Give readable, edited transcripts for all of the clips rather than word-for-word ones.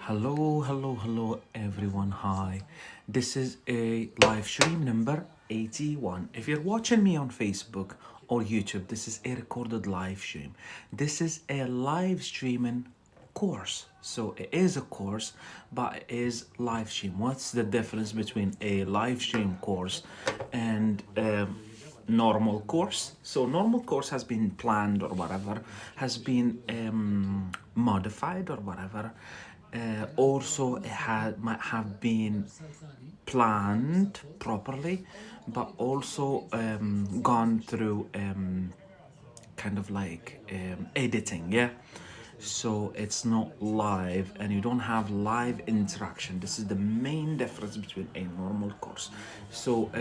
Hello, everyone. Hi. This is a live stream number 81. If you're watching me on Facebook or YouTube, this is a recorded live stream. This is a live streaming course. So it is a course, but it is live stream. What's the difference between a live stream course and normal course? So normal course has been planned or whatever, has been modified or whatever. Also, it might have been planned properly, but also gone through kind of like editing, yeah. So it's not live and you don't have live interaction. This is the main difference between a normal course. So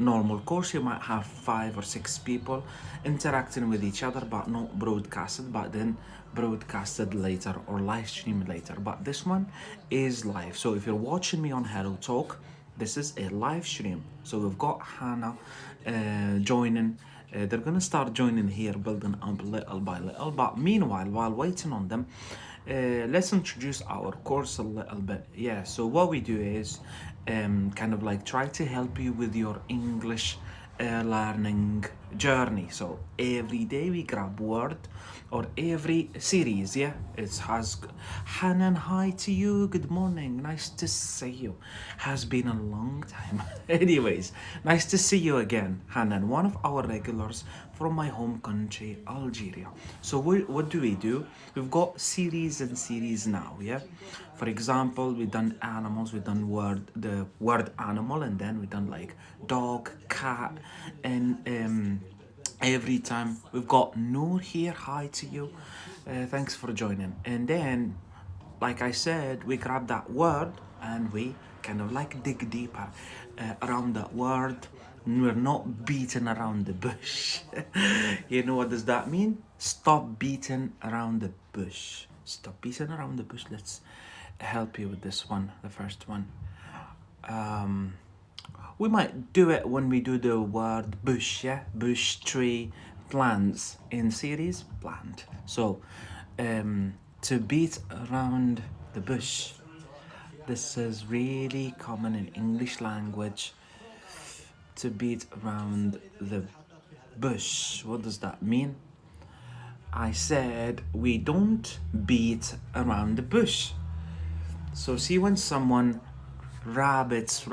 normal course, you might have 5 or 6 people interacting with each other, but not broadcasted, but then broadcasted later or live streamed later. But this one is live. So if you're watching me on Hello Talk, this is a live stream. So we've got Hannah joining. They're gonna start joining here, building up little by little. But meanwhile, while waiting on them, let's introduce our course a little bit. Yeah, so what we do is kind of like try to help you with your English learning journey. So every day we grab word, or every series, yeah, it has Hanan. Hi to you, good morning, nice to see you, has been a long time. Anyways, nice to see you again, Hanan, one of our regulars from my home country, Algeria. So what do? We've got series and series now, yeah. For example, we've done animals, we've done the word animal, and then we've done like dog, cat, and every time we've got Noor here. Hi to you, thanks for joining. And then, like I said, we grab that word and we kind of like dig deeper around that word. We're not beating around the bush. You know what does that mean? Stop beating around the bush. Stop beating around the bush. Let's help you with this one, the first one. We might do it when we do the word bush, yeah? Bush, tree, plants in series, plant. So, to beat around the bush. This is really common in English language. To beat around the bush. What does that mean? I said we don't beat around the bush. So see, when someone rabbits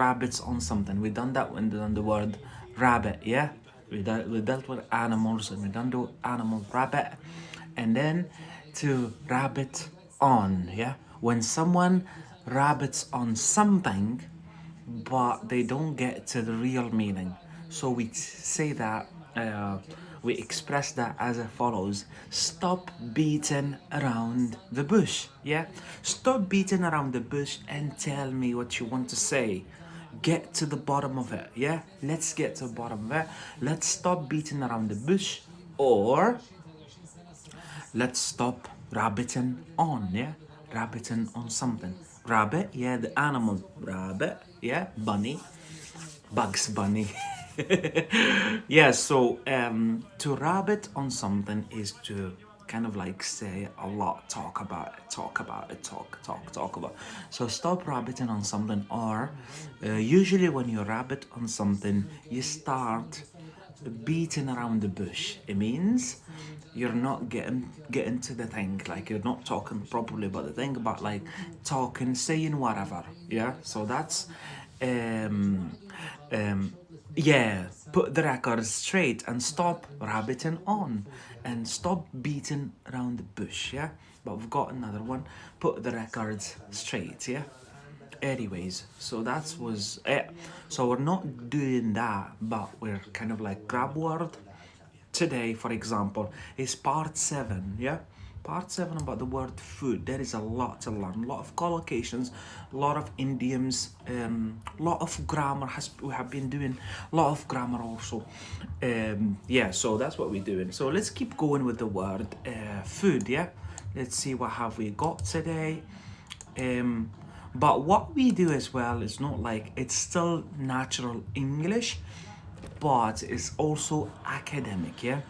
on something, we done that when we done the word rabbit, yeah. We dealt with animals and we done the animal rabbit, and then to rabbit on, yeah. When someone rabbits on something, but they don't get to the real meaning. So we say that, we express that as follows: stop beating around the bush. Yeah? Stop beating around the bush and tell me what you want to say. Get to the bottom of it. Yeah? Let's get to the bottom of it. Let's stop beating around the bush, or let's stop rabbiting on, yeah? Rabbiting on something. Rabbit, yeah, the animal rabbit, yeah, bunny, Bugs Bunny. Yeah, so to rabbit on something is to kind of like say a lot, talk about it, talk about. So stop rabbiting on something, or usually when you rabbit on something, you start beating around the bush. It means you're not getting to the thing, like you're not talking properly about the thing, about like talking, saying whatever, yeah. So that's um yeah, put the records straight and stop rabbiting on and stop beating around the bush, yeah. But we've got another one: put the records straight, yeah. Anyways, so that was it. So we're not doing that, but we're kind of like grab word. Today, for example, is part 7, yeah? Part 7 about the word food. There is a lot to learn, a lot of collocations, a lot of idioms, a lot of grammar. We have been doing a lot of grammar also. Yeah, so that's what we're doing. So let's keep going with the word food, yeah? Let's see what have we got today. But what we do as well is not like, it's still natural English, but it's also academic, yeah.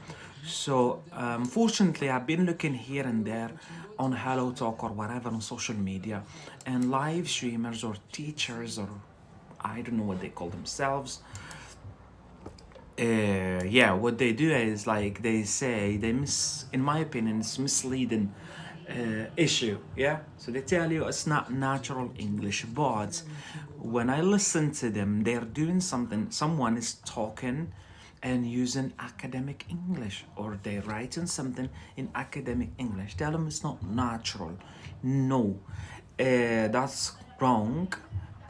So fortunately, I've been looking here and there on Hello Talk or whatever on social media, and live streamers or teachers or I don't know what they call themselves. Yeah, what they do is like they say in my opinion, it's misleading issue. Yeah, so they tell you it's not natural English, but when I listen to them, they're doing something. Someone is talking and using academic English, or they're writing something in academic English. Tell them it's not natural. No, that's wrong.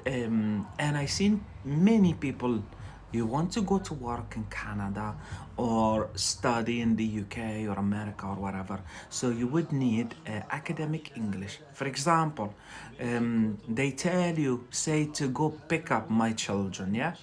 And I seen many people, you want to go to work in Canada or study in the UK or America or whatever, so you would need academic English. For example, they tell you, say, to go pick up my children, yeah?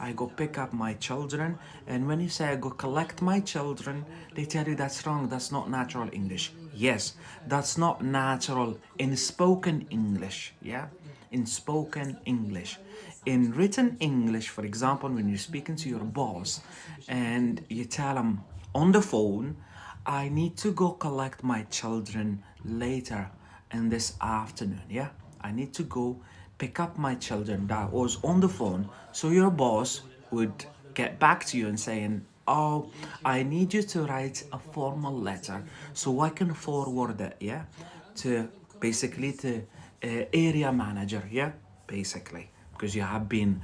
I go pick up my children, and when you say I go collect my children, they tell you that's wrong, that's not natural English. Yes, that's not natural in spoken English, yeah? In spoken English. In written English, for example, when you're speaking to your boss and you tell him on the phone, I need to go collect my children later in this afternoon, yeah? I need to go pick up my children. That was on the phone. So your boss would get back to you and saying, oh, I need you to write a formal letter so I can forward it, yeah? To basically to area manager, yeah? Basically, because you have been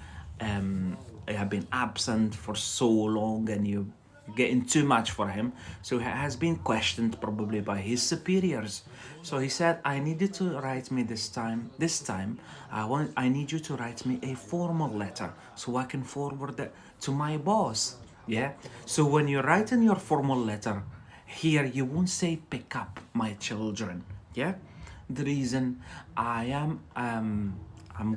absent for so long and you getting too much for him, so he has been questioned probably by his superiors. So he said, I need you to write me this time I need you to write me a formal letter so I can forward it to my boss, yeah? So when you're writing your formal letter here, you won't say pick up my children, yeah? The reason I'm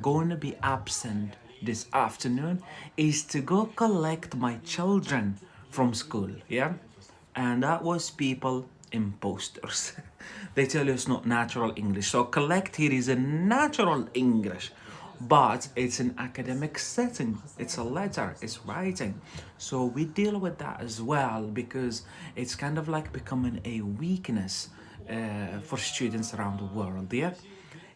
going to be absent this afternoon is to go collect my children from school, yeah? And that was people imposters. They tell you it's not natural English. So collect here is a natural English, but it's an academic setting. It's a letter, it's writing. So we deal with that as well because it's kind of like becoming a weakness for students around the world, yeah?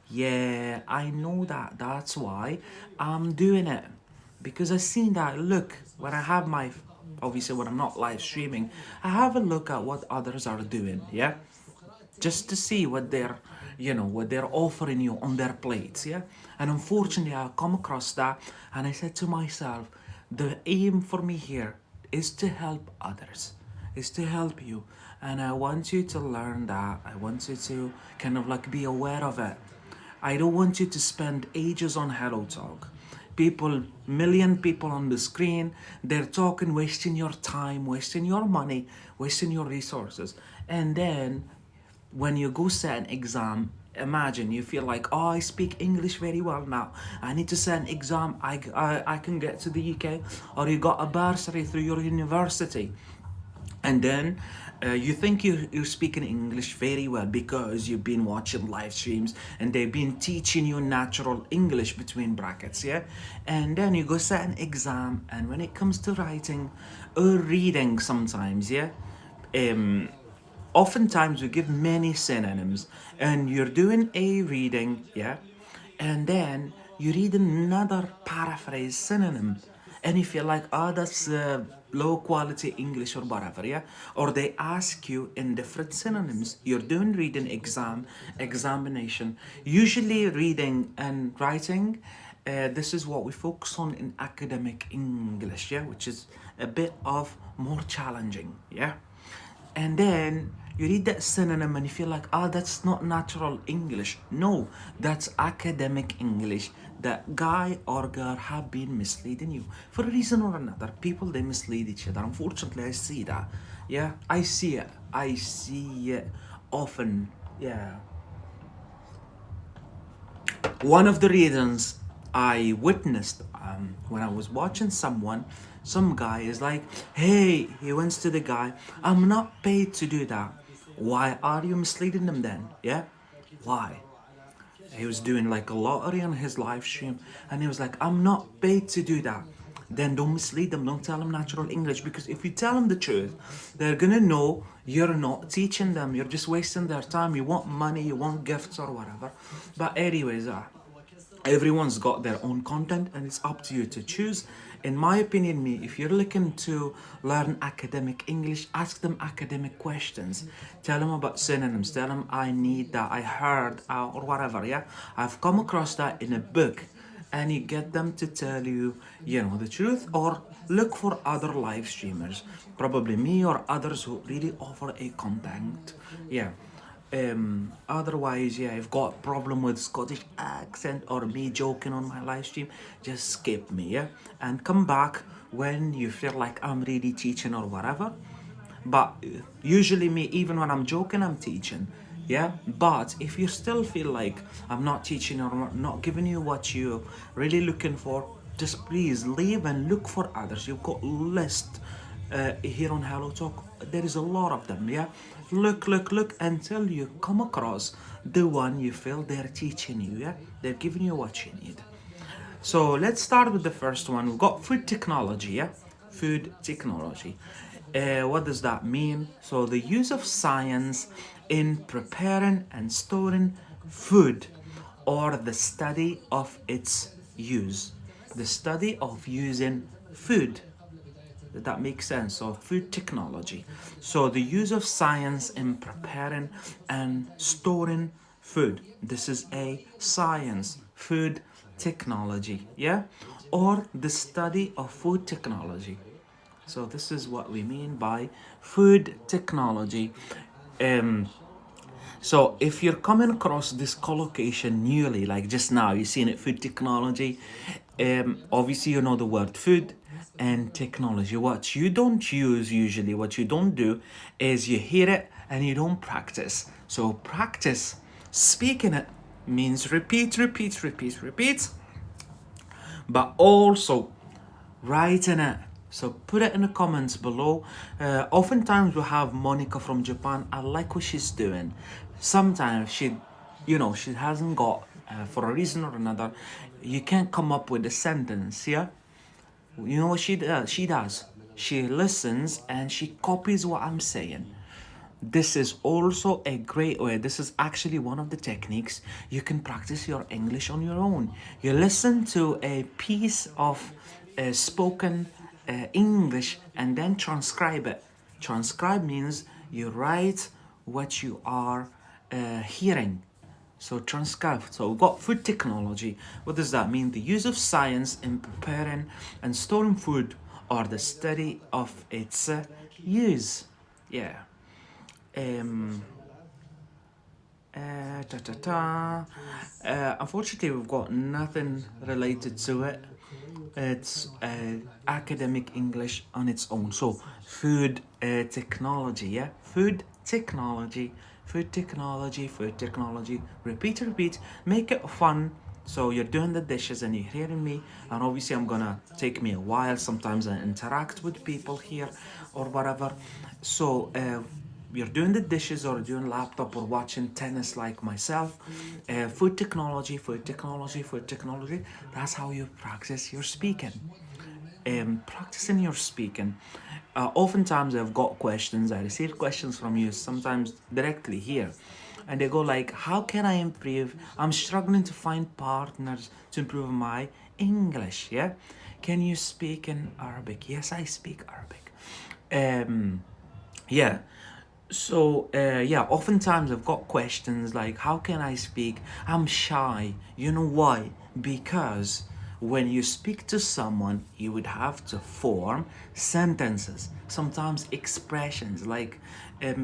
Yeah, I know that. That's why I'm doing it. Because I seen that, look, when I have my, obviously when I'm not live streaming, I have a look at what others are doing, yeah? Just to see what they're, what they're offering you on their plates, yeah? And unfortunately, I come across that and I said to myself, the aim for me here is to help others, is to help you. And I want you to learn that. I want you to kind of like be aware of it. I don't want you to spend ages on Hello Talk. People, million people on the screen, they're talking, wasting your time, wasting your money, wasting your resources. And then when you go set an exam, imagine you feel like, oh, I speak English very well now. I need to set an exam. I can get to the UK. Or you got a bursary through your university. And then you think you're speaking English very well because you've been watching live streams and they've been teaching you natural English between brackets, yeah? And then you go set an exam, and when it comes to writing or reading sometimes, yeah? Oftentimes we give many synonyms, and you're doing a reading, yeah? And then you read another paraphrase synonym, and you feel like, oh, that's low quality English or whatever, yeah? Or they ask you in different synonyms. You're doing reading examination. Usually reading and writing, this is what we focus on in academic English, yeah? Which is a bit of more challenging, yeah? And then you read that synonym and you feel like, oh, that's not natural English. No, that's academic English. That guy or girl have been misleading you for a reason or another. People, they mislead each other. Unfortunately, I see that. Yeah, I see it. I see it often. Yeah. One of the reasons I witnessed when I was watching some guy is like, hey, he went to the guy, I'm not paid to do that. Why are you misleading them then? Yeah? Why? He was doing like a lottery on his live stream and he was like, I'm not paid to do that. then don't mislead them. Don't tell them natural English, because if you tell them the truth, they're gonna know you're not teaching them. You're just wasting their time. You want money, you want gifts or whatever. But anyways, everyone's got their own content and it's up to you to choose. In my opinion, if you're looking to learn academic English, ask them academic questions. Tell them about synonyms. Tell them, I need that, I heard, or whatever. Yeah, I've come across that in a book. And you get them to tell you, the truth, or look for other live streamers, probably me or others who really offer a content. Yeah. Otherwise, if got problem with Scottish accent or me joking on my live stream, just skip me, and come back when you feel like I'm really teaching or whatever. But usually me, even when I'm joking, I'm teaching. Yeah, but if you still feel like I'm not teaching or not giving you what you're really looking for, just please leave and look for others. You've got list here on Hello Talk. There is a lot of them. Yeah, look until you come across the one you feel they're teaching you. Yeah, they're giving you what you need. So let's start with the first one. We've got food technology. Yeah, food technology. What does that mean? So the use of science in preparing and storing food, or the study of its use. The study of using food. Did that make sense? So food technology. So the use of science in preparing and storing food. This is a science, food technology, yeah? Or the study of food technology. So this is what we mean by food technology. So if you're coming across this collocation newly, like just now, you've seen it, food technology, obviously you know the word food and technology. What you don't use usually, what you don't do is you hear it and you don't practice. So practice speaking it means repeat, but also writing it. So put it in the comments below. Oftentimes we have Monica from Japan. I like what she's doing. Sometimes she hasn't got, for a reason or another, you can't come up with a sentence, yeah? You know what she does? She listens and she copies what I'm saying. This is also a great way. This is actually one of the techniques you can practice your English on your own. You listen to a piece of spoken English and then transcribe it. Transcribe means you write what you are hearing. So transcribe. So we've got food technology. What does that mean? The use of science in preparing and storing food, or the study of its use. Yeah. Unfortunately, we've got nothing related to it. It's academic English on its own. So food technology, yeah? Food technology. Repeat. Make it fun. So you're doing the dishes and you're hearing me, and obviously I'm gonna take me a while. Sometimes I interact with people here or whatever. So you're doing the dishes or doing laptop or watching tennis like myself. Food technology. That's how you practice your speaking. Practicing your speaking. Oftentimes I've got questions. I receive questions from you, sometimes directly here. And they go like, how can I improve? I'm struggling to find partners to improve my English, yeah? Can you speak in Arabic? Yes, I speak Arabic. Yeah. So, oftentimes I've got questions like, how can I speak? I'm shy. You know why? Because when you speak to someone, you would have to form sentences, sometimes expressions, like a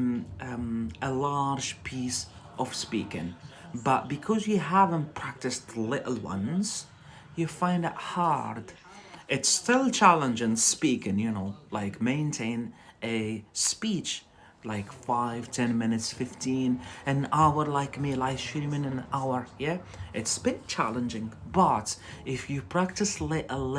large piece of speaking. But because you haven't practiced little ones, you find it hard. It's still challenging speaking, like maintain a speech like 5, 10 minutes, 15, an hour, like me live streaming an hour. Yeah, it's a bit challenging, but if you practice little,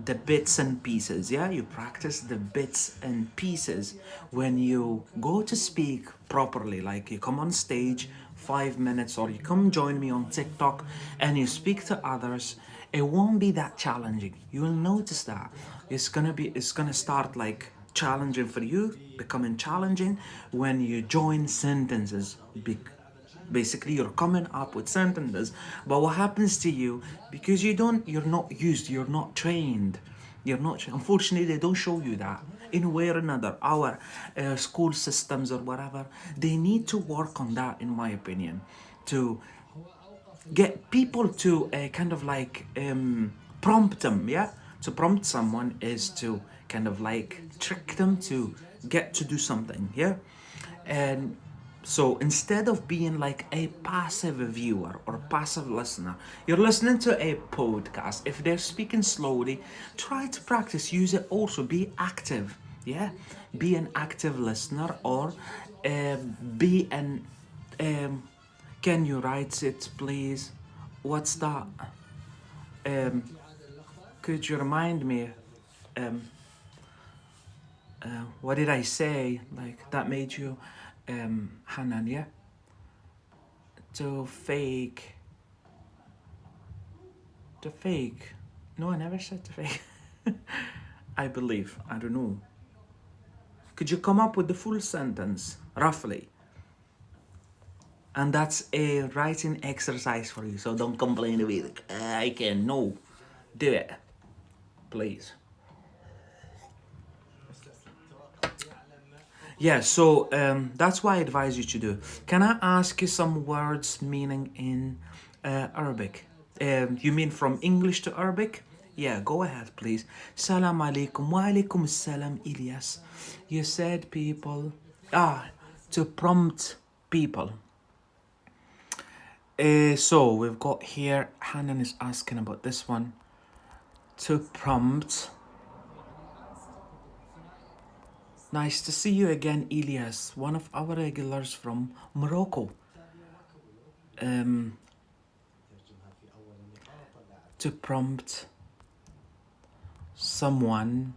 the bits and pieces, yeah, you practice the bits and pieces, when you go to speak properly, like you come on stage 5 minutes, or you come join me on TikTok and you speak to others, it won't be that challenging. You will notice that it's gonna start like challenging for you, becoming challenging when you join sentences. Basically, you're coming up with sentences, but what happens to you, because you're not used, you're not trained, unfortunately they don't show you that in a way or another. Our school systems or whatever, they need to work on that, in my opinion, to get people to kind of like prompt them. Yeah, to prompt someone is to kind of like trick them to get to do something. Yeah, and so instead of being like a passive viewer or passive listener, you're listening to a podcast. If they're speaking slowly, try to practice, use it also, be active. Yeah, be an active listener, or uh, be an um, can you write it, please? What's that? Um, could you remind me? Um, what did I say? Like that made you, Hanan? Yeah. To fake. To fake. No, I never said to fake. I believe. I don't know. Could you come up with the full sentence, roughly? And that's a writing exercise for you. So don't complain to me. Like, I can. No. Do it. Please. Yeah, so that's what I advise you to do. Can I ask you some words meaning in Arabic? You mean from English to Arabic? Yeah, go ahead, please. Salam alaikum. Wa alaikum salam, Ilyas. You said people. To prompt people. So we've got here, Hanan is asking about this one. To prompt. Nice to see you again, Ilyas, one of our regulars from Morocco. To prompt someone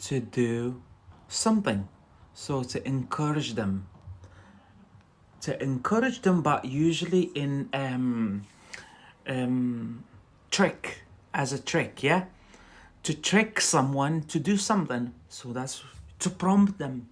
to do something. So to encourage them. But usually in trick, as a trick, yeah? To trick someone to do something. So that's to prompt them,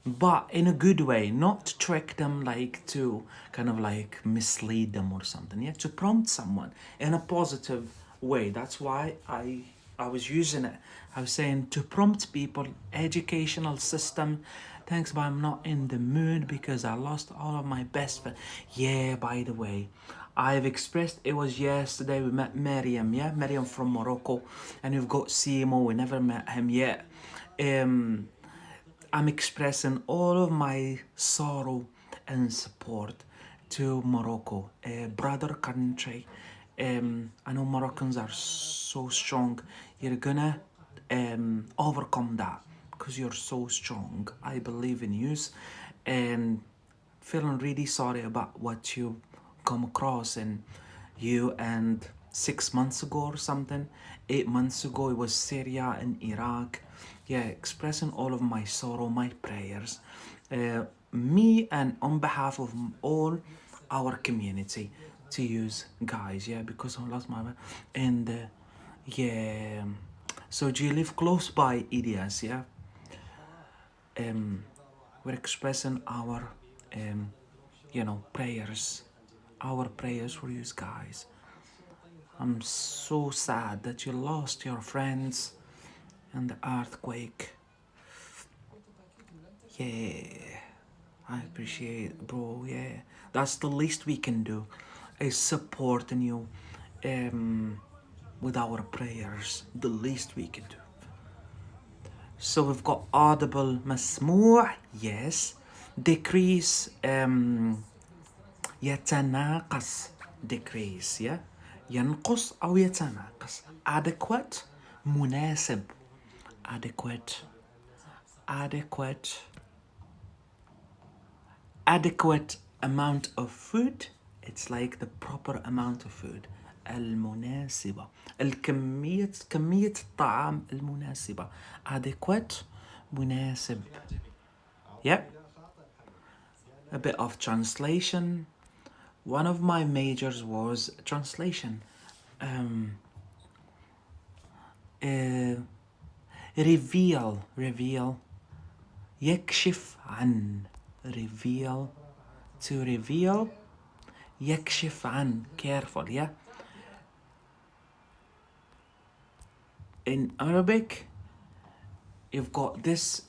but in a good way, not to trick them, like to kind of like mislead them or something. Yeah, to prompt someone in a positive way. That's why I was using it. I was saying to prompt people, educational system. Thanks, but I'm not in the mood because I lost all of my best friends. Yeah, by the way, I've expressed, it was yesterday we met Miriam, yeah, Miriam from Morocco, and we've got Simo, we never met him yet. I'm expressing all of my sorrow and support to Morocco, a brother country. I know Moroccans are so strong. You're gonna overcome that because you're so strong. I believe in you, and feeling really sorry about what you come across, and you, and 6 months ago or something, 8 months ago, it was Syria and Iraq. Yeah, expressing all of my sorrow, my prayers, me and on behalf of all our community, to use, guys, yeah, because I lost my, and yeah, so do you live close by, Ilyas? Yeah, we're expressing our prayers, our prayers for you guys. I'm so sad that you lost your friends and the earthquake. Yeah, I appreciate, bro. Yeah, that's the least we can do, is supporting you with our prayers. The least we can do. So we've got audible, مسموع, yes. Decrease, يتناقص, decrease, yeah. ينقص أو يتناقص. Adequate, مناسب. Adequate, adequate amount of food. It's like the proper amount of food. المناسبة. كمية الطعام المناسبة. Adequate, مناسب. Yep. a bit of translation. One of my majors was translation. Um, uh, reveal. يكشف عن. Reveal. To reveal. يكشف عن. Careful, yeah? In Arabic, you've got this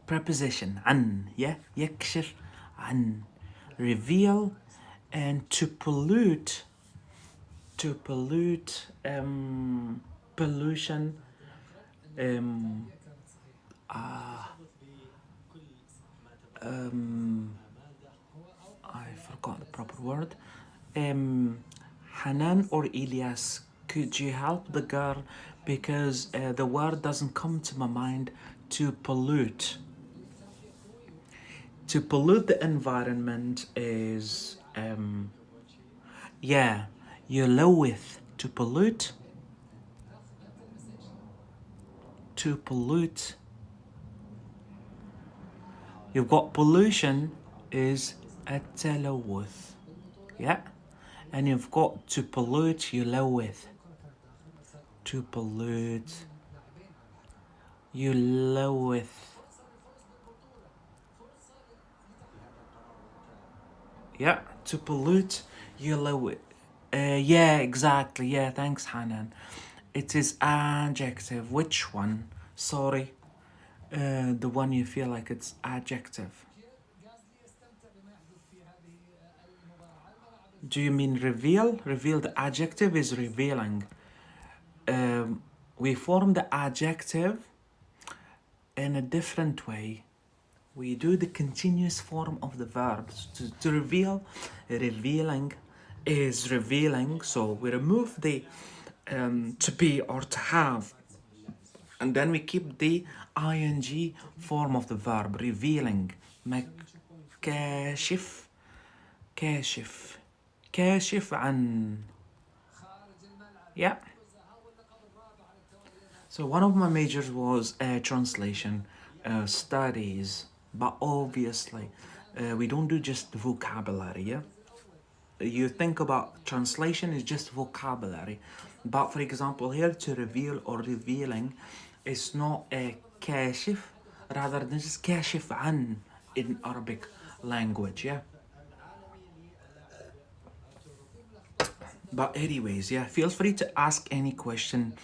preposition, عن, yeah? يكشف عن. Reveal. And to pollute, pollution, I forgot the proper word. Hanan or Ilyas, could you help the girl? Because the word doesn't come to my mind. To pollute. To pollute the environment is, yeah, يلوث. To pollute. To pollute. You've got pollution is التلوث. Yeah? And you've got to pollute, يلوث. To pollute, يلوث. Yeah, to pollute, يلوث. Yeah, exactly. Yeah, thanks, Hanan. It is adjective. Which one? Sorry. The one you feel like it's adjective. Do you mean reveal? Reveal, the adjective is revealing. We form the adjective in a different way. We do the continuous form of the verb. To reveal, revealing is revealing. So we remove the to be or to have, and then we keep the ing form of the verb, revealing. كاشف. كاشف. كاشف عن. Yeah. So one of my majors was translation studies, but obviously we don't do just vocabulary, yeah? You think about translation is just vocabulary, but for example here, to reveal or revealing is not a كاشف, rather than just كاشف عن in Arabic language, yeah? But anyways, yeah, feel free to ask any question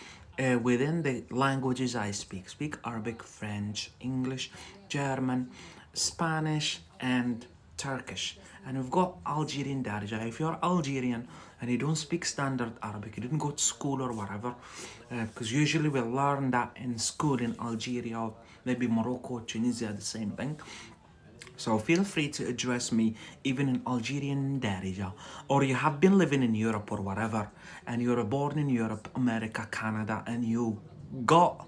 within the languages I speak. Speak Arabic, French, English, German, Spanish, and Turkish. And we've got Algerian Darija. If you're Algerian and you don't speak standard Arabic, you didn't go to school or whatever, because usually we learn that in school in Algeria, or maybe Morocco, Tunisia, the same thing. So feel free to address me even in Algerian Darija, or you have been living in Europe or whatever, and you were born in Europe, America, Canada, and got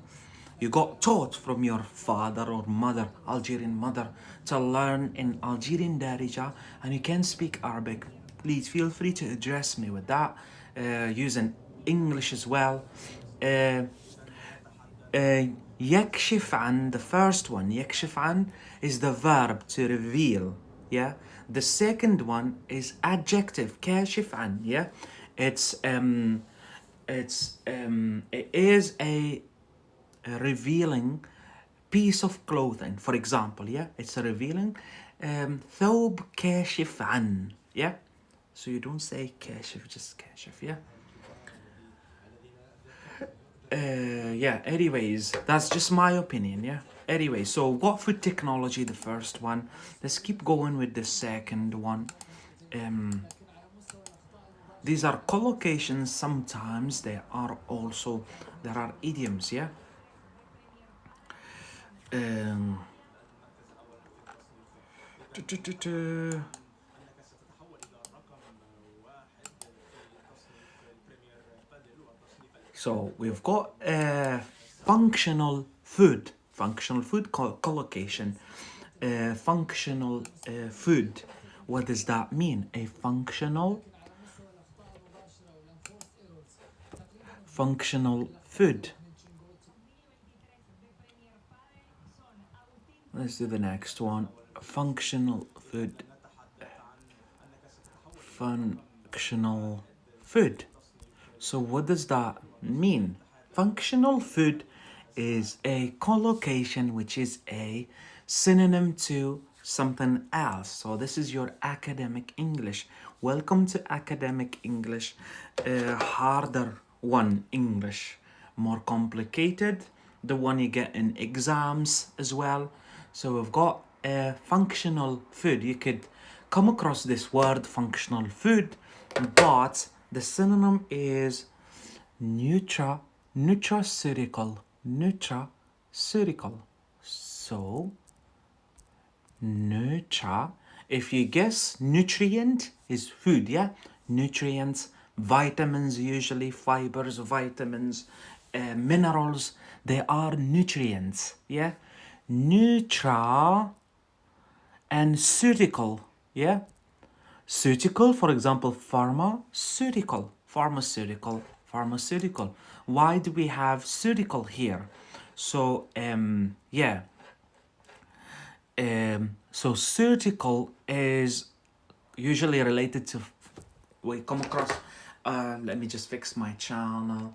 you got taught from your father or mother, Algerian mother, to learn in Algerian Darija, and you can speak Arabic. Please feel free to address me with that, using English as well. يكشف عن, the first one, يكشف عن, is the verb to reveal, yeah? The second one is adjective, كاشف عن, yeah? It is a revealing piece of clothing, for example, yeah? It's a revealing ثوب كاشف عن, yeah? So you don't say كاشف, just كاشف, yeah? Yeah, anyways, that's just my opinion, yeah? Anyway, so what food technology, the first one. Let's keep going with the second one. These are collocations, sometimes there are idioms, yeah? Um, So we've got functional food collocation. Functional food. What does that mean? A functional food. Let's do the next one. Functional food. Functional food. So what does that mean? Functional food is a collocation which is a synonym to something else. So this is your academic English. Welcome to academic English, harder one English, more complicated, the one you get in exams as well. So we've got functional food. You could come across this word functional food, but the synonym is nutraceutical. Nutraceutical. So nutra, if you guess, nutrient is food, yeah? Nutrients, vitamins, usually fibers, vitamins, minerals, they are nutrients, yeah? Nutra and ceutical, yeah? Ceutical, for example, pharmaceutical. Why do we have ceutical here? So, yeah. So ceutical is usually related to, we come across, let me just fix my channel.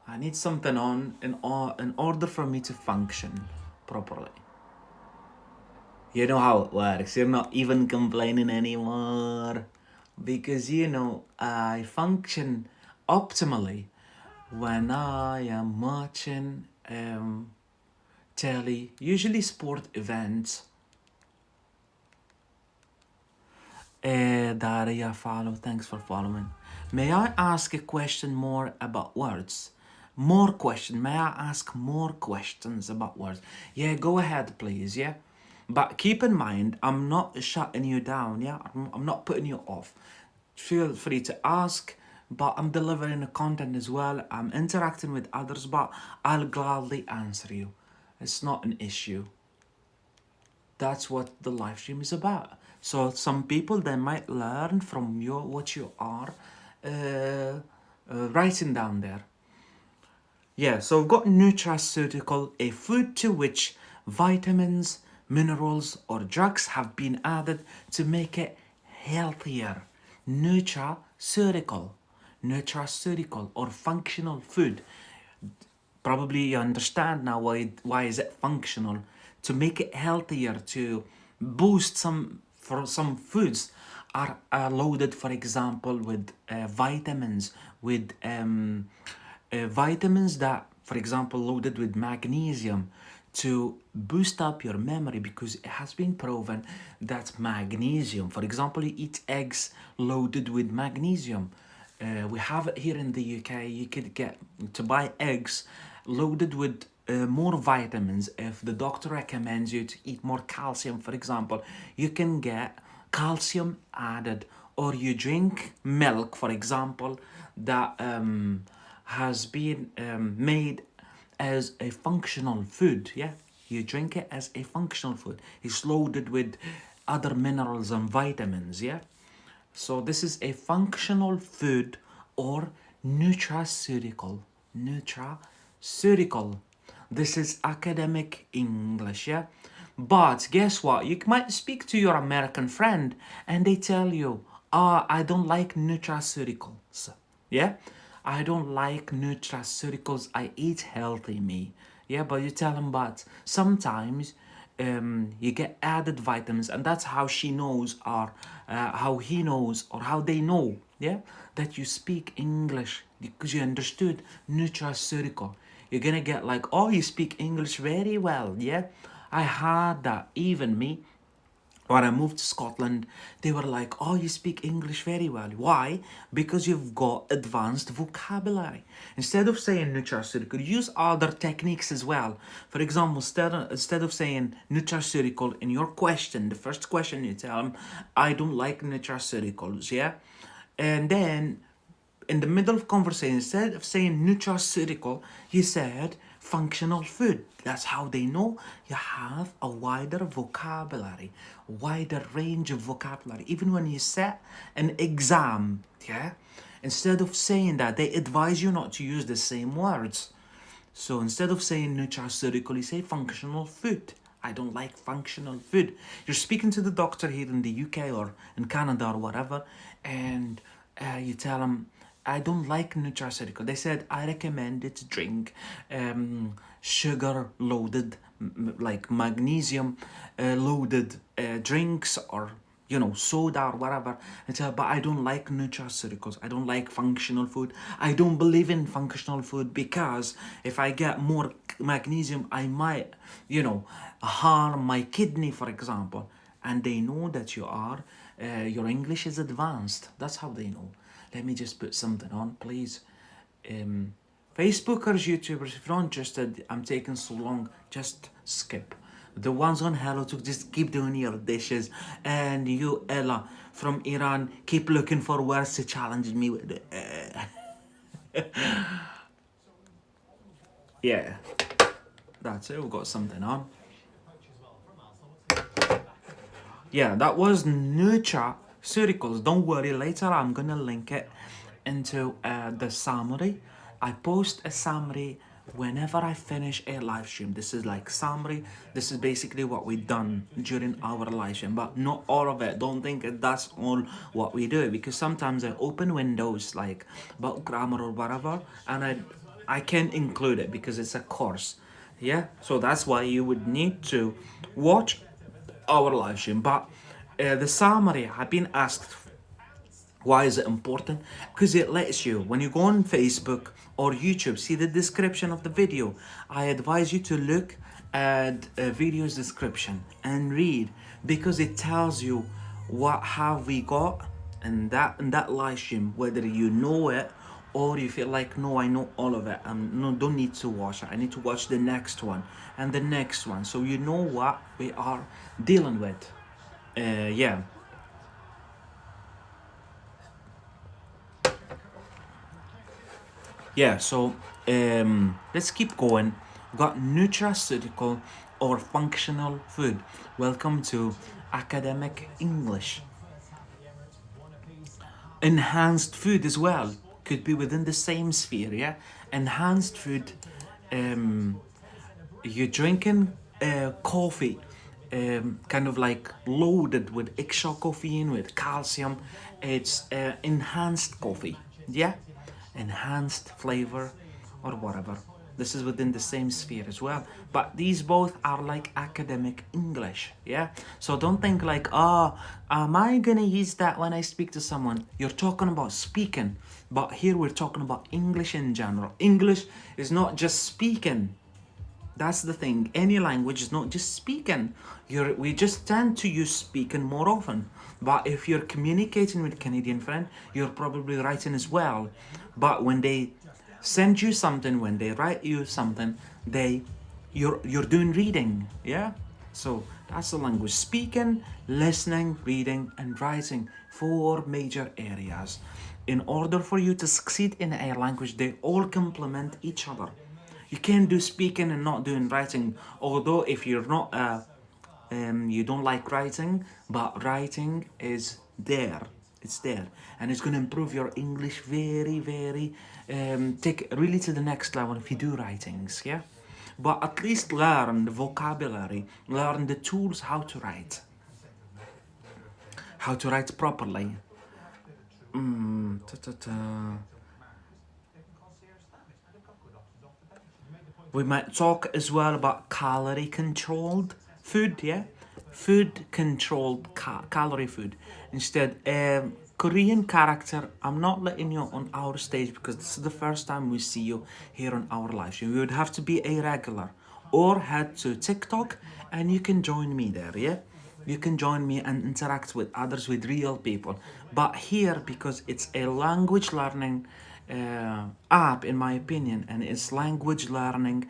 I need something on in order for me to function properly. You know how it works. You're not even complaining anymore. Because, I function optimally when I am watching telly, usually sport events. Daria, follow. Thanks for following. May I ask a question more about words? More question. May I ask more questions about words? Yeah, go ahead, please. Yeah. But keep in mind, I'm not shutting you down. Yeah. I'm not putting you off. Feel free to ask, but I'm delivering the content as well. I'm interacting with others, but I'll gladly answer you. It's not an issue. That's what the live stream is about. So some people, they might learn from what you are writing down there. Yeah, so we've got nutraceutical, a food to which vitamins, minerals, or drugs have been added to make it healthier. Nutraceutical, or functional food. Probably you understand now why is it functional, to make it healthier, to boost some foods are loaded, for example, with vitamins, with vitamins that, for example, loaded with magnesium to boost up your memory, because it has been proven that magnesium, for example, you eat eggs loaded with magnesium. We have it here in the UK. You could get to buy eggs loaded with more vitamins. If the doctor recommends you to eat more calcium, for example, you can get calcium added. Or you drink milk, for example, that has been made as a functional food. Yeah, you drink it as a functional food. It's loaded with other minerals and vitamins. Yeah. So this is a functional food or nutraceutical. Nutraceutical. This is academic English, yeah? But guess what? You might speak to your American friend and they tell you, I don't like nutraceuticals. Yeah? I don't like nutraceuticals. I eat healthy, me. Yeah, but you tell them, but sometimes you get added vitamins, and that's how she knows, or how he knows, or how they know, yeah, that you speak English, because you understood nutraceutical. You're gonna get like, oh, you speak English very well, yeah. I had that. Even me, when I moved to Scotland, they were like, oh, you speak English very well. Why? Because you've got advanced vocabulary. Instead of saying nutraceutical, use other techniques as well. For example, instead of saying nutraceutical in your question, the first question, you tell them, I don't like nutraceuticals, yeah? And then in the middle of conversation, instead of saying nutraceutical, he said functional food. That's how they know you have a wider vocabulary, wider range of vocabulary. Even when you set an exam, yeah, instead of saying that, they advise you not to use the same words. So instead of saying nutraceutical, you say functional food. I don't like functional food. You're speaking to the doctor here in the UK or in Canada or whatever, and you tell them, I don't like nutraceutical. They said, I recommend it to drink sugar loaded, like magnesium loaded drinks, or soda or whatever. But I don't like nutraceuticals. I don't like functional food. I don't believe in functional food because if I get more magnesium, I might, harm my kidney, for example. And they know that your English is advanced. That's how they know. Let me just put something on, please. Facebookers, YouTubers, if you're not interested, I'm taking so long, just skip. The ones on Hello to just keep doing your dishes. And you, Ella, from Iran, keep looking for words to challenge me with it. Yeah, that's it, we've got something on. Yeah, that was nutraceuticals. Don't worry, later I'm gonna link it into the summary. I post a summary whenever I finish a live stream. This is like summary. This is basically what we've done during our live stream, but not all of it. Don't think that's all what we do, because sometimes I open windows like about grammar or whatever, and I can't include it because it's a course. Yeah, so that's why you would need to watch our live stream. But the summary, I've been asked, why is it important? Because it lets you, when you go on Facebook or YouTube, see the description of the video. I advise you to look at a video's description and read, because it tells you what have we got in that live stream, whether you know it or you feel like, no, I know all of it, no, don't need to watch it, I need to watch the next one and the next one, so you know what we are dealing with. Yeah. Yeah, so let's keep going. We've got nutraceutical or functional food. Welcome to academic English. Enhanced food as well could be within the same sphere, yeah? Enhanced food, you're drinking coffee, kind of like loaded with extra caffeine, with calcium. It's enhanced coffee, yeah? Enhanced flavor or whatever. This is within the same sphere as well. But these both are like academic English, yeah? So don't think like, oh, am I gonna use that when I speak to someone? You're talking about speaking, but here we're talking about English in general. English is not just speaking. That's the thing. Any language is not just speaking. We just tend to use speaking more often. But if you're communicating with a Canadian friend, you're probably writing as well. But when they send you something, when they write you something, you're doing reading, yeah? So that's the language. Speaking, listening, reading, and writing. 4 major areas. In order for you to succeed in a language, they all complement each other. You can't do speaking and not doing writing. Although if you're not, you don't like writing, but writing is there. It's there, and it's going to improve your English very, very, take really to the next level if you do writings, yeah? But at least learn the vocabulary, learn the tools how to write properly. We might talk as well about calorie-controlled food, yeah? Food-controlled calorie food. Instead, Korean character, I'm not letting you on our stage because this is the first time we see you here on our live stream. You would have to be a regular or head to TikTok and you can join me there, yeah? You can join me and interact with others, with real people. But here, because it's a language learning app, in my opinion, and it's language learning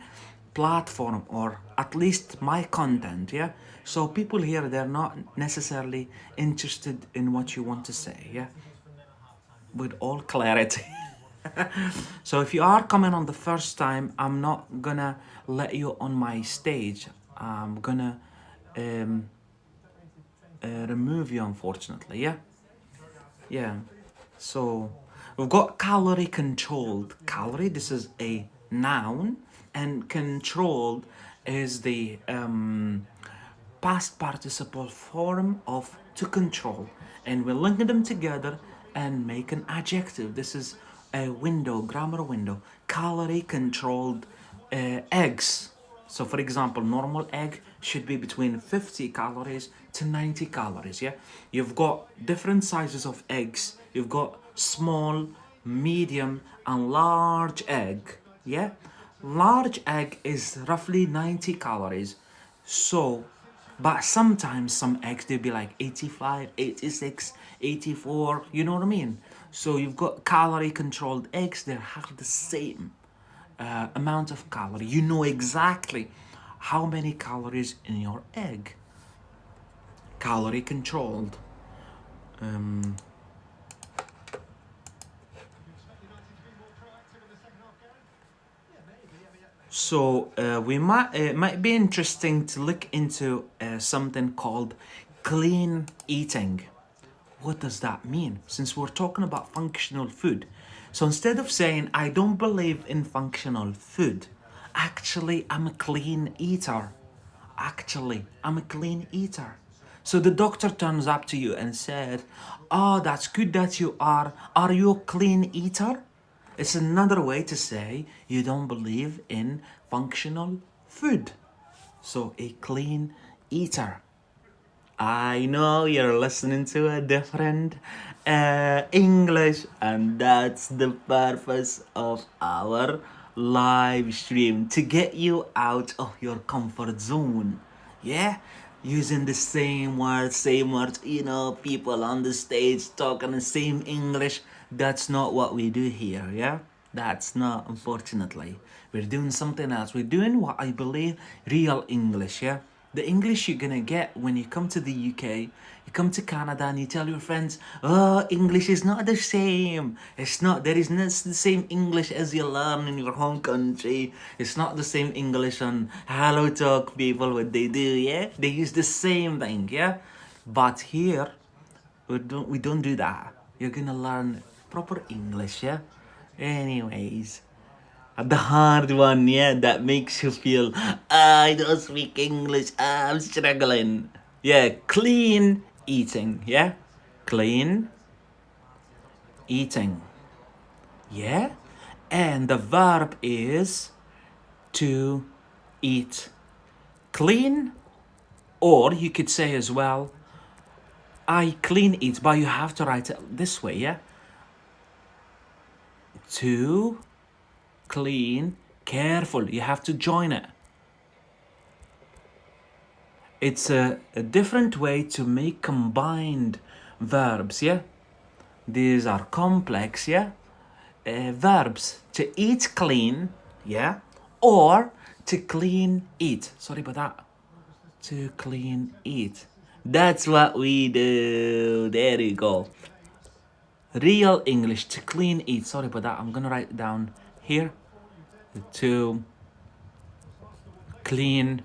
platform, or at least my content, yeah? So people here, they're not necessarily interested in what you want to say, yeah? With all clarity. So if you are coming on the first time, I'm not gonna let you on my stage. I'm gonna remove you, unfortunately, yeah? Yeah. So we've got calorie controlled. Calorie, this is a noun, and controlled is the past participle form of to control, and we link them together and make an adjective. This is a window, grammar window. Calorie controlled eggs. So for example, normal egg should be between 50 calories to 90 calories, yeah? You've got different sizes of eggs. You've got small, medium, and large egg, yeah? Large egg is roughly 90 calories. So, but sometimes some eggs, they'll be like 85, 86, 84, you know what I mean? So you've got calorie controlled eggs, they have the same amount of calorie. You know exactly how many calories in your egg. Calorie controlled. So we might it might be interesting to look into something called clean eating. What does that mean? Since we're talking about functional food, so instead of saying I don't believe in functional food, actually I'm a clean eater. Actually, I'm a clean eater. So the doctor turns up to you and said, "Oh, that's good that you are. Are you a clean eater?" It's another way to say you don't believe in functional food. So a clean eater. I know you're listening to a different English, and that's the purpose of our live stream, to get you out of your comfort zone. Yeah, using the same words, people on the stage talking the same English. That's not what we do here, yeah? That's not, unfortunately. We're doing something else. We're doing what I believe real English, yeah? The English you're gonna get when you come to the UK, you come to Canada and you tell your friends, "Oh, English is not the same. It's not, there is not the same English as you learn in your home country. It's not the same English on Hello Talk people, what they do, yeah? They use the same thing, yeah? But here, we don't do that. You're gonna learn proper English, yeah? Anyways. The hard one, yeah, that makes you feel, I don't speak English, I'm struggling. Yeah, clean eating, yeah? Clean eating, yeah? And the verb is to eat. Clean, or you could say as well, I clean eat, but you have to write it this way, yeah? To clean, careful, you have to join it. It's a different way to make combined verbs, yeah? These are complex, yeah? Verbs to eat clean, yeah? Or to clean eat. Sorry about that. To clean eat. That's what we do. There you go. Real English, to clean eat. Sorry about that. I'm gonna write it down here. To clean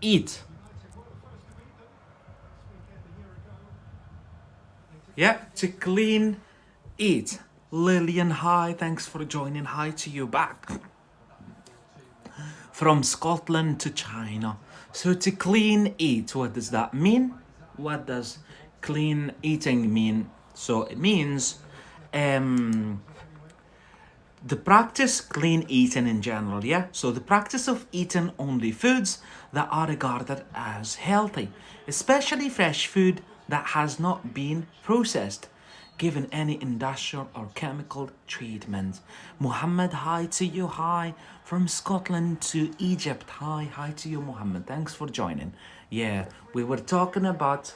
eat. Yeah, to clean eat. Lillian, hi, thanks for joining. Hi to you back. From Scotland to China. So to clean eat, what does that mean? What does clean eating mean? So it means the practice clean eating in general, yeah? So the practice of eating only foods that are regarded as healthy, especially fresh food that has not been processed, given any industrial or chemical treatment. Muhammad, hi to you, hi. From Scotland to Egypt, hi to you, Muhammad. Thanks for joining. Yeah, we were talking about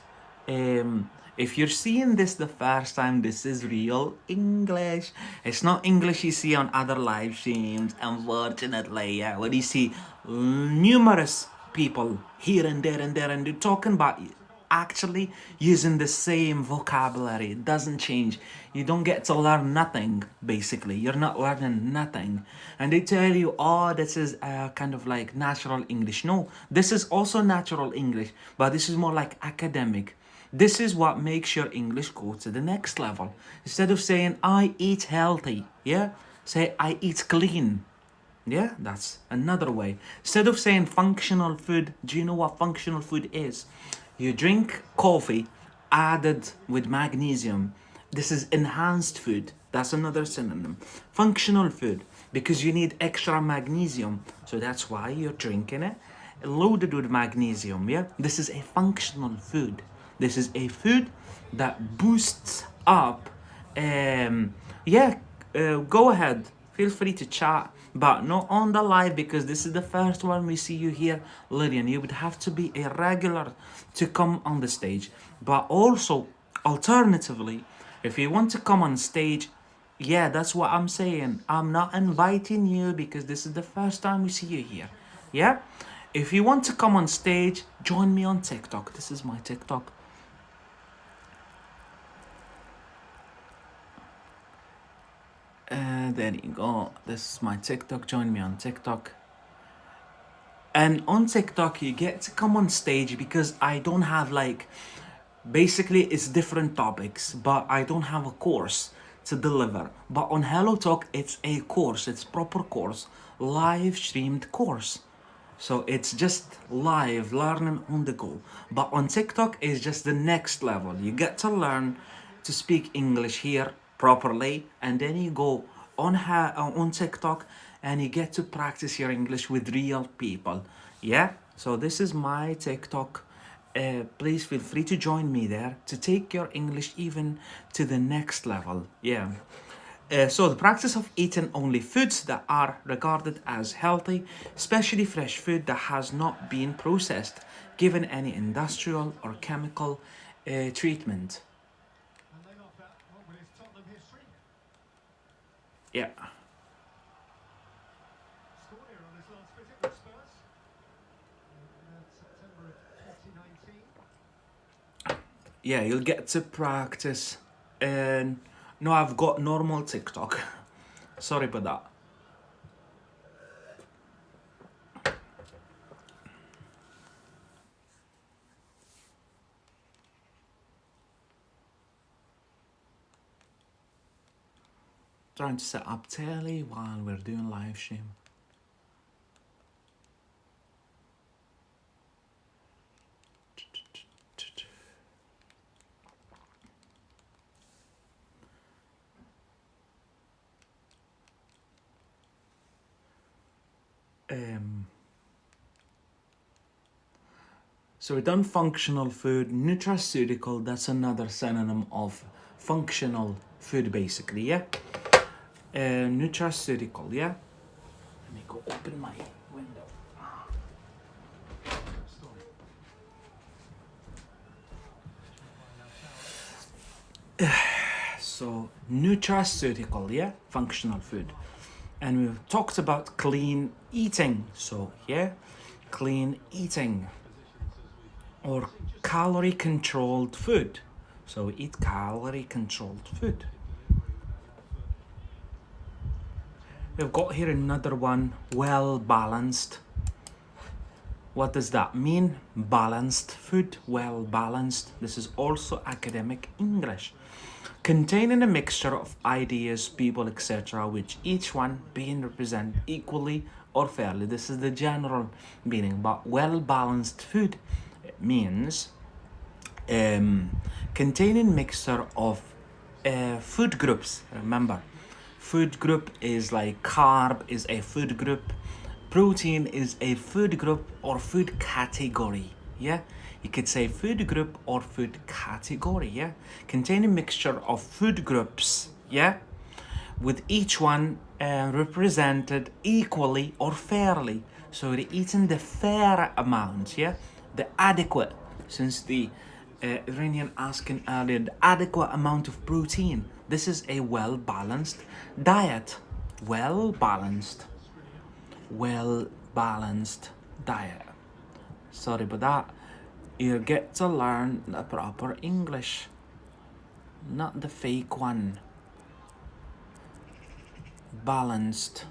if you're seeing this the first time, this is real English. It's not English you see on other live streams, unfortunately. Yeah, where you see numerous people here and there and there, and they're talking about actually using the same vocabulary. It doesn't change. You don't get to learn nothing, basically. You're not learning nothing. And they tell you, oh, this is kind of like natural English. No, this is also natural English, but this is more like academic. This is what makes your English go to the next level. Instead of saying, I eat healthy, yeah? Say, I eat clean. Yeah, that's another way. Instead of saying functional food, do you know what functional food is? You drink coffee added with magnesium. This is enhanced food. That's another synonym. Functional food, because you need extra magnesium. So that's why you're drinking it loaded with magnesium. Yeah, this is a functional food. This is a food that boosts up. Yeah, go ahead. Feel free to chat, but not on the live because this is the first one we see you here, Lillian. You would have to be a regular to come on the stage. But also, alternatively, if you want to come on stage, yeah, that's what I'm saying. I'm not inviting you because this is the first time we see you here. Yeah? If you want to come on stage, join me on TikTok. This is my TikTok. There you go. This is my TikTok. Join me on TikTok. And on TikTok, you get to come on stage because I don't have like, basically it's different topics, but I don't have a course to deliver. But on Hello Talk, it's a course. It's proper course, live streamed course. So it's just live learning on the go. But on TikTok is just the next level. You get to learn to speak English here properly, and then you go on TikTok and you get to practice your English with real people. Yeah. So this is my TikTok. Please feel free to join me there to take your English even to the next level. Yeah. So the practice of eating only foods that are regarded as healthy, especially fresh food that has not been processed, given any industrial or chemical treatment. Yeah. Yeah, you'll get to practice. And no, I've got normal TikTok. Sorry about that. Trying to set up telly while we're doing live stream. So we've done functional food, nutraceutical, that's another synonym of functional food basically, yeah? Nutraceutical, yeah? Let me go open my window. So, nutraceutical, yeah? Functional food. And we've talked about clean eating. So, yeah? Clean eating. Or calorie-controlled food. So, we eat calorie-controlled food. We've got here another one, well-balanced. What does that mean? Balanced food, well-balanced. This is also academic English. Containing a mixture of ideas, people, etc., which each one being represented equally or fairly. This is the general meaning. But well-balanced food means containing mixture of food groups. Remember, food group is like carb is a food group, protein is a food group or food category. Yeah, you could say food group or food category. Yeah, containing mixture of food groups. Yeah, with each one represented equally or fairly. So we're eating the fair amount. Yeah, the adequate, since the Iranian asking earlier, the adequate amount of protein. This is a well-balanced diet. Well-balanced diet. Sorry about that. You get to learn the proper English, not the fake one. Balanced.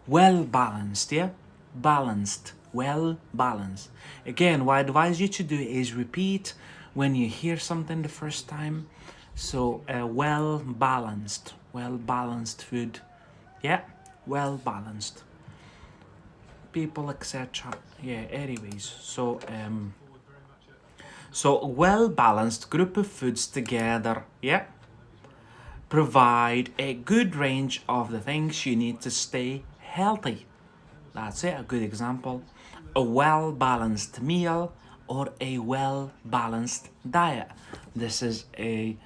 Well-balanced, yeah? Balanced. Well-balanced. Again, what I advise you to do is repeat when you hear something the first time. So well balanced food. Yeah, well balanced. People, etc. Yeah, anyways. So a well balanced group of foods together, yeah, provide a good range of the things you need to stay healthy. That's it, a good example. A well balanced meal or a well balanced diet. This is a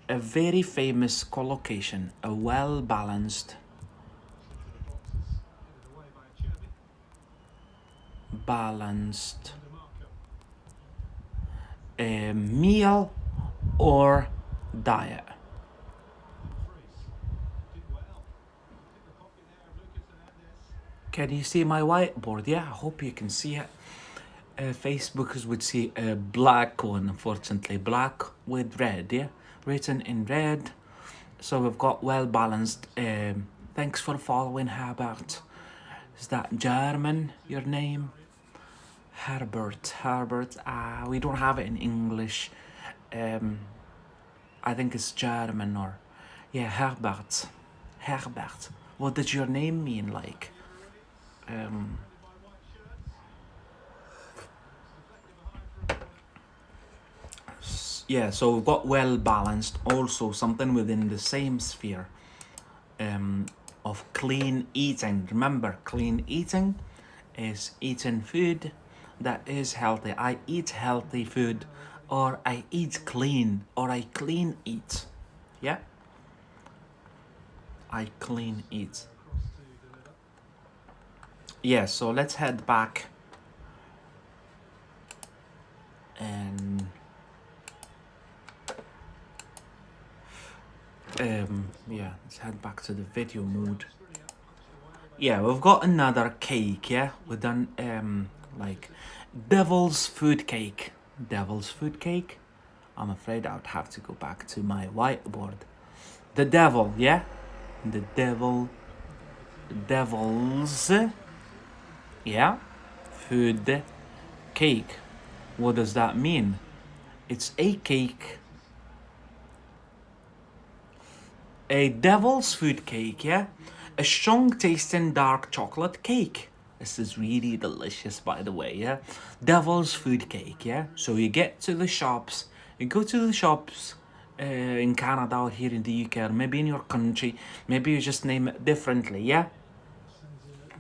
very famous collocation. A well balanced meal or diet. Can you see my whiteboard? Yeah, I hope you can see it. Facebookers would see a black one, unfortunately. Black with red, yeah? Written in red. So we've got well balanced. Thanks for following, Herbert. Is that German, your name? Herbert. We don't have it in English. Um, I think it's German or... Yeah, Herbert. Herbert. What does your name mean, like? Um, yeah, so we've got well balanced, also something within the same sphere of clean eating. Remember, clean eating is eating food that is healthy. I eat healthy food, or I eat clean, or I clean eat. Yeah, I clean eat. Yeah, so let's head back and yeah, let's head back to the video mode. Yeah, we've got another cake, yeah? We've done like devil's food cake. Devil's food cake? I'm afraid I would have to go back to my whiteboard. The devil, yeah? The devil's, yeah? Food cake. What does that mean? It's a cake. A devil's food cake, yeah? A strong tasting dark chocolate cake. This is really delicious, by the way, yeah? Devil's food cake, yeah? So you get to the shops, you go to the shops in Canada or here in the UK, or maybe in your country, maybe you just name it differently, yeah?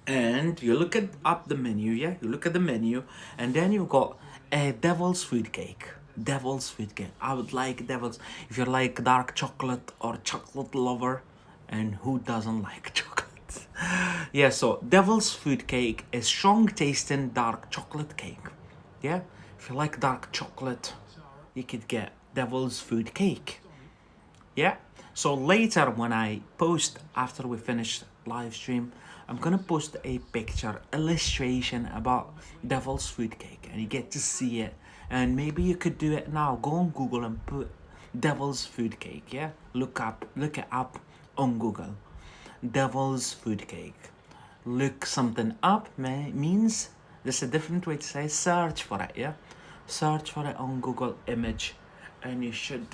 And you look at up the menu, yeah? You look at the menu, and then you got a devil's food cake. Devil's food cake. I would like devil's. If you're like dark chocolate or chocolate lover, and who doesn't like chocolate? Yeah, so devil's food cake is strong tasting dark chocolate cake. Yeah? If you like dark chocolate, you could get devil's food cake. Yeah? So later when I post after we finish live stream, I'm gonna post a picture illustration about devil's food cake and you get to see it. And maybe you could do it now. Go on Google and put devil's food cake, yeah? Look it up on Google. Devil's food cake. Look something up means there's a different way to say search for it, yeah? Search for it on Google image and you should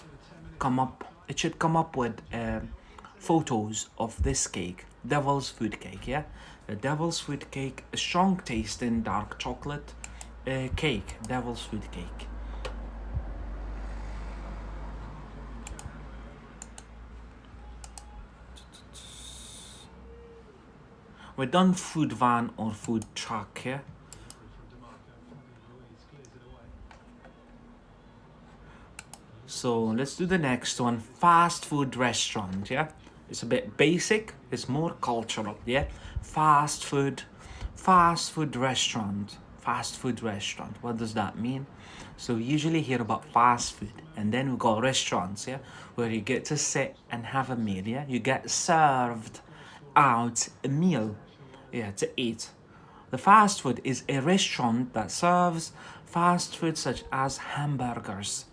come up it should come up with photos of this cake, devil's food cake, yeah? The devil's food cake, a strong tasting dark chocolate cake, devil's food cake. We've done food van or food truck, yeah? So let's do the next one, fast food restaurant, yeah? It's a bit basic, it's more cultural, yeah? Fast food restaurant. Fast food restaurant, what does that mean? So we usually hear about fast food and then we got restaurants, yeah? Where you get to sit and have a meal, yeah? You get served out a meal, yeah, to eat. The fast food is a restaurant that serves fast food such as hamburgers,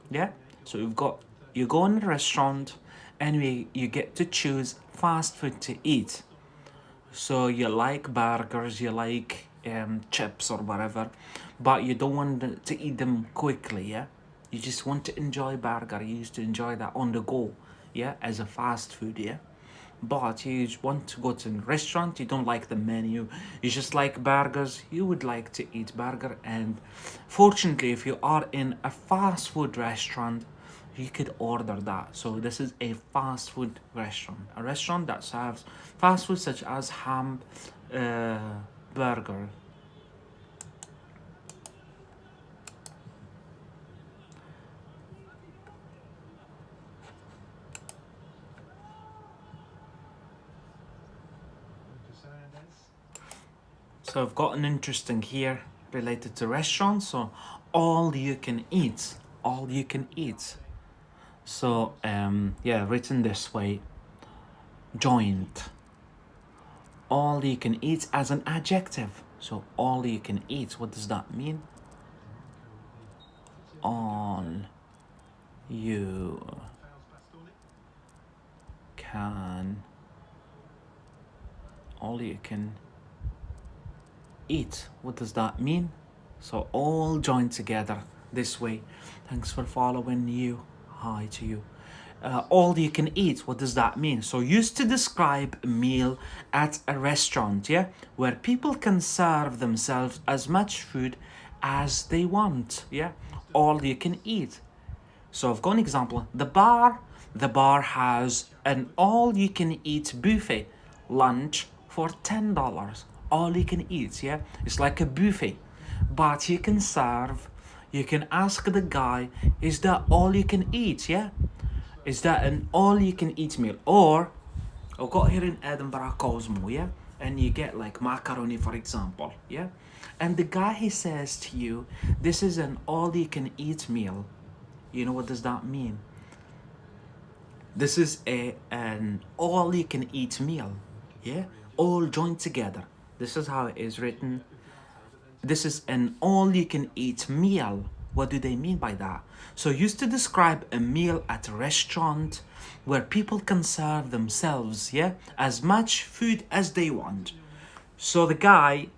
yeah? So you go in a restaurant and you get to choose fast food to eat. So you like burgers, you like chips or whatever, but you don't want to eat them quickly, yeah? You just want to enjoy burger. You used to enjoy that on the go, yeah, as a fast food, yeah. But you want to go to a restaurant, you don't like the menu, you just like burgers, you would like to eat burger. And fortunately, if you are in a fast food restaurant, you could order that. So this is a fast food restaurant, a restaurant that serves fast food such as burger. So I've got an interesting here related to restaurants. So all you can eat, all you can eat. So yeah, written this way, joint. All you can eat as an adjective. So all you can eat, what does that mean? All you can, all you can eat, what does that mean? So all joined together this way. Thanks for following you. Hi to you. All you can eat, what does that mean? So used to describe a meal at a restaurant, yeah, where people can serve themselves as much food as they want, yeah. All you can eat. So I've got an example. The bar has an all you can eat buffet lunch for $10. All you can eat, yeah? It's like a buffet. But you can serve, you can ask the guy, is that all you can eat, yeah? Is that an all you can eat meal? Or I've got here in Edinburgh Cosmo, yeah? And you get like macaroni, for example, yeah? And the guy, he says to you, this is an all you can eat meal. You know what does that mean? This is an all you can eat meal, yeah? All joined together. This is how it is written. This is an all you can eat meal. What do they mean by that? So used to describe a meal at a restaurant where people can serve themselves, yeah, as much food as they want. So the guy,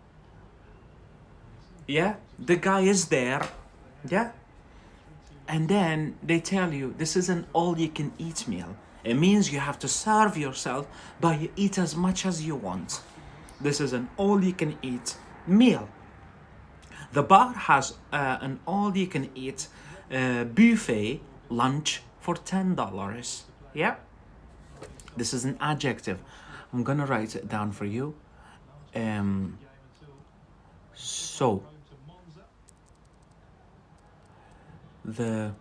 yeah, the guy is there, yeah, and then they tell you this is an all you can eat meal. It means you have to serve yourself, but you eat as much as you want. This is an all you can eat meal. The bar has an all you can eat buffet lunch for $10. Yeah, this is an adjective. I'm gonna write it down for you. So the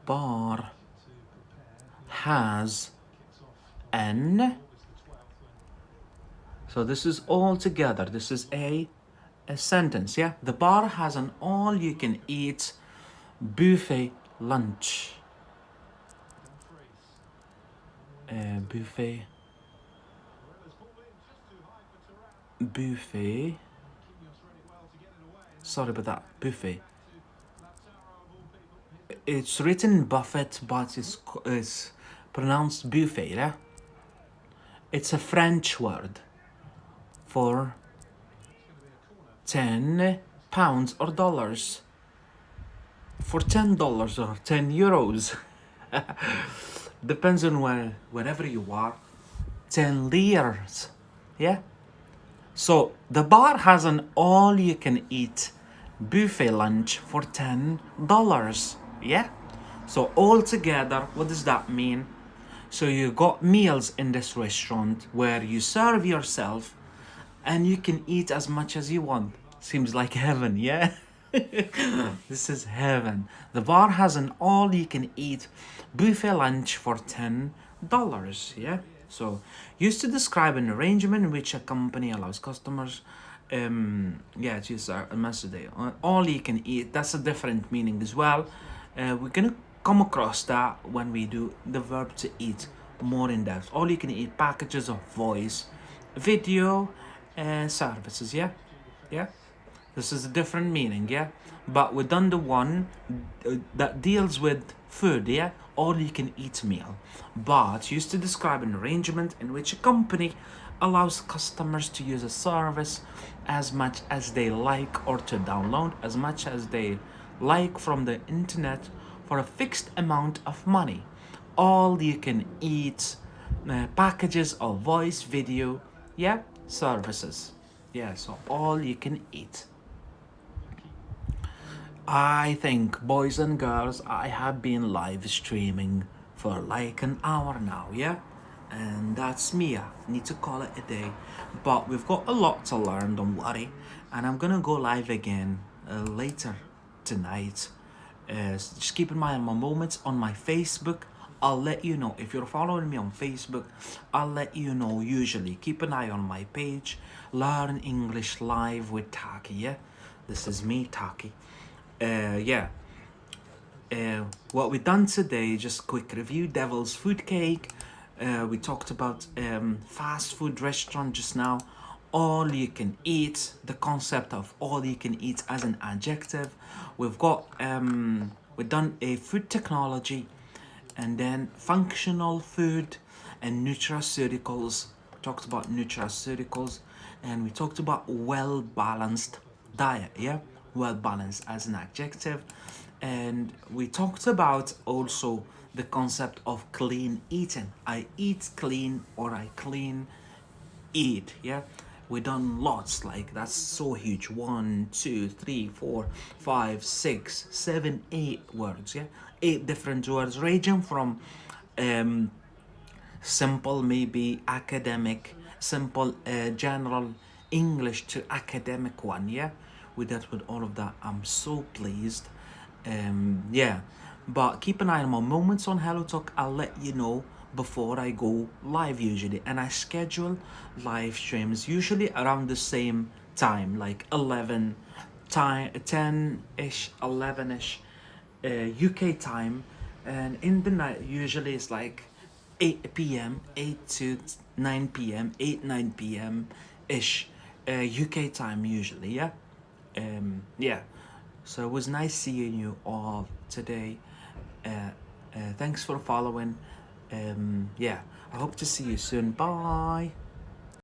bar has an, so this is all together, this is a sentence, yeah? The bar has an all you can eat buffet lunch. Buffet sorry about that, buffet. It's written buffet, but it's pronounced buffet, yeah? It's a French word for 10 pounds or dollars. For $10 or 10 euros. Depends on wherever you are. 10 liras, yeah? So the bar has an all you can eat buffet lunch for $10, yeah? So all together, what does that mean? So you got meals in this restaurant where you serve yourself and you can eat as much as you want. Seems like heaven, yeah? This is heaven. The bar has an all you can eat buffet lunch for $10, yeah? So used to describe an arrangement in which a company allows customers yeah, it's a message. All you can eat, that's a different meaning as well. We're gonna come across that when we do the verb to eat more in depth. All you can eat packages of voice, video, services, yeah? Yeah? This is a different meaning, yeah? But we've done the one that deals with food, yeah? All you can eat meal. But used to describe an arrangement in which a company allows customers to use a service as much as they like or to download as much as they like from the internet for a fixed amount of money. All you can eat packages of voice, video, yeah, services. Yeah, so all you can eat. I think, boys and girls, I have been live streaming for like an hour now, yeah? And that's me. I need to call it a day. But we've got a lot to learn, don't worry. And I'm gonna go live again later tonight. Just keep in mind my moments on my Facebook. I'll let you know. If you're following me on Facebook, I'll let you know usually. Keep an eye on my page. Learn English Live with Taki, yeah? This is me, Taki. Yeah. What we done today, just quick review, Devil's Food Cake. We talked about fast food restaurant just now. All you can eat, the concept of all you can eat as an adjective. We've got we've done a food technology, and then functional food and nutraceuticals. We talked about nutraceuticals, and we talked about well balanced diet. Yeah, well balanced as an adjective, and we talked about also the concept of clean eating. I eat clean, or I clean eat. Yeah, we done lots, like that's so huge. 1, 2, 3, 4, 5, 6, 7, 8 words. Yeah, 8 different words ranging from um simple, maybe academic, simple general English to academic one. Yeah, we did with all of that. I'm so pleased. Yeah, but keep an eye on my moments on Hello Talk. I'll let you know before I go live usually, and I schedule live streams usually around the same time, like 11 time, 10ish, 11ish UK time, and in the night usually it's like 8 p.m, 8 to 9 p.m, 8 9 p.m ish, UK time usually. Yeah, yeah. So it was nice seeing you all today. Thanks for following. Yeah, I hope to see you soon. Bye.